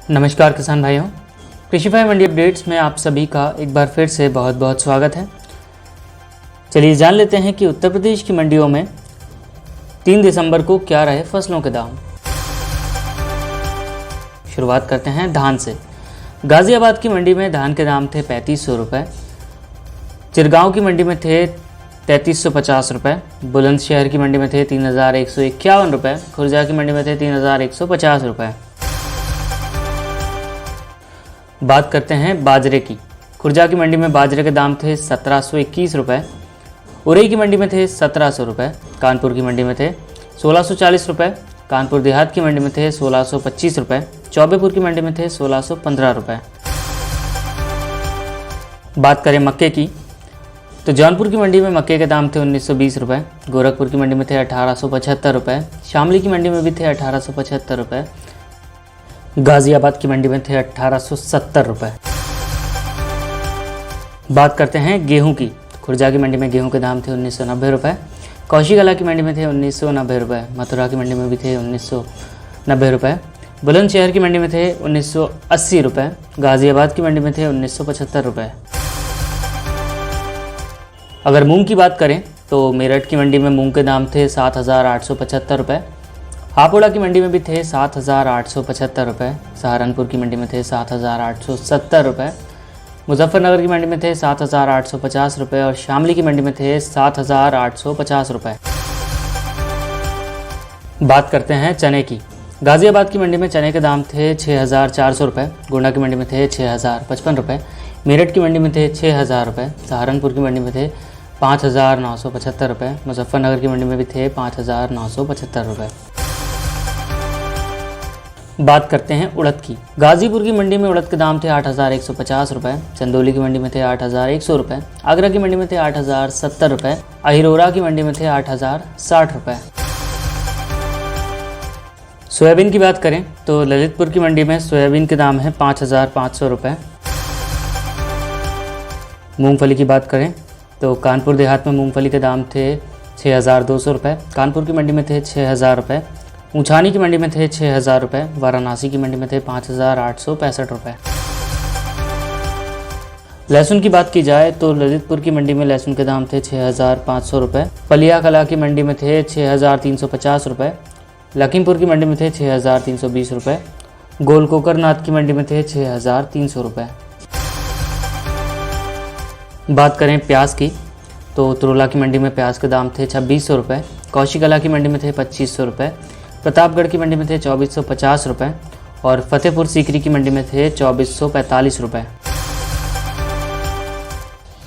नमस्कार किसान भाइयों, कृषिफाई मंडी अपडेट्स में आप सभी का एक बार फिर से बहुत बहुत स्वागत है। चलिए जान लेते हैं कि उत्तर प्रदेश की मंडियों में 3 दिसंबर को क्या रहे फसलों के दाम। शुरुआत करते हैं धान से। गाजियाबाद की मंडी में धान के दाम थे 3500 रुपये, चिरगांव की मंडी में थे 3350 रुपये, बुलंदशहर की मंडी में थे 3151 रुपये, खुर्जा की मंडी में थे 3150 रुपये। बात करते हैं बाजरे की। खुर्जा की मंडी में बाजरे के दाम थे 1721 रुपये, उरई की मंडी में थे 1700 रुपये, कानपुर की मंडी में थे 1640 रुपये, कानपुर देहात की मंडी में थे 1625 रुपये, चौबेपुर की मंडी में थे 1615 रुपये। बात करें मक्के की तो जौनपुर की मंडी में मक्के के दाम थे 1920 रुपये, गोरखपुर की मंडी में थे 1875 रुपये, शामली की मंडी में भी थे 1875 रुपये, गाजियाबाद की मंडी में थे 1870 रुपये। बात करते हैं गेहूं की। खुर्जा की मंडी में गेहूं के दाम थे 1990 रुपये, कौशिकला की मंडी में थे 1990 रुपये, मथुरा की मंडी में भी थे 1990 रुपये, बुलंदशहर की मंडी में थे 1980 रुपये, गाजियाबाद की मंडी में थे 1975 रुपये। अगर मूंग की बात करें तो मेरठ की मंडी में मूंग के दाम थे 7875 रुपये, हापुड़ा की मंडी में भी थे 7875 रुपये, सहारनपुर की मंडी में थे 7870 रुपये, मुजफ्फरनगर की मंडी में थे 7850 रुपये और शामली की मंडी में थे 7850 रुपये। बात करते हैं चने की। गाजियाबाद की मंडी में चने के दाम थे 6400 रुपये, गोंडा की मंडी में थे 6055 रुपये, मेरठ की मंडी में थे 6000 रुपये, सहारनपुर की मंडी में थे 5975 रुपये, मुजफ्फरनगर की मंडी में भी थे 5975 रुपये। बात करते हैं उड़द की। गाजीपुर की मंडी में उड़द के दाम थे 8150 रुपये, चंदौली की मंडी में थे 8100 रुपये, आगरा की मंडी में थे 8070 रुपये, अहिरोरा की मंडी में थे 8060 रुपये। सोयाबीन की बात करें तो ललितपुर की मंडी में सोयाबीन के दाम है 5500 रुपये। मूंगफली की बात करें तो कानपुर देहात में मूंगफली के दाम थे 6200 रुपये, कानपुर की मंडी में थे 6000 रुपये, ऊंचानी की मंडी में थे 6000 रुपये, वाराणसी की मंडी में थे 5865 रुपये। लहसुन की बात की जाए तो ललितपुर की मंडी में लहसुन के दाम थे 6500 रुपये, पलिया कला की मंडी में थे 6350 रुपये, लखीमपुर की मंडी में थे 6320 रुपये, गोलकोकरनाथ की मंडी में थे 6300 रुपये। बात करें प्याज की तो तुरला की मंडी में प्याज के दाम थे 2600 रुपये, कौशिकला की मंडी में थे 2500 रुपये, प्रतापगढ़ की मंडी में थे 2450 रुपये और फतेहपुर सीकरी की मंडी में थे 2445 रुपये।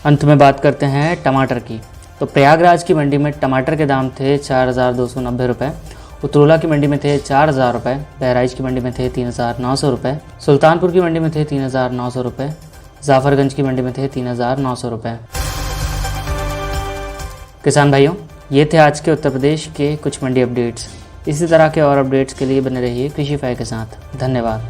अंत में बात करते हैं टमाटर की तो प्रयागराज की मंडी में टमाटर के दाम थे 4290 रुपये, उतरोला की मंडी में थे 4000 रुपये, बहराइच की मंडी में थे 3900 रुपये, सुल्तानपुर की मंडी में थे 3900 रुपये, जाफरगंज की मंडी में थे 3900 रुपये। किसान भाइयों, ये थे आज के उत्तर प्रदेश के कुछ मंडी अपडेट्स। इसी तरह के और अपडेट्स के लिए बने रहिए कृषिफाई के साथ। धन्यवाद।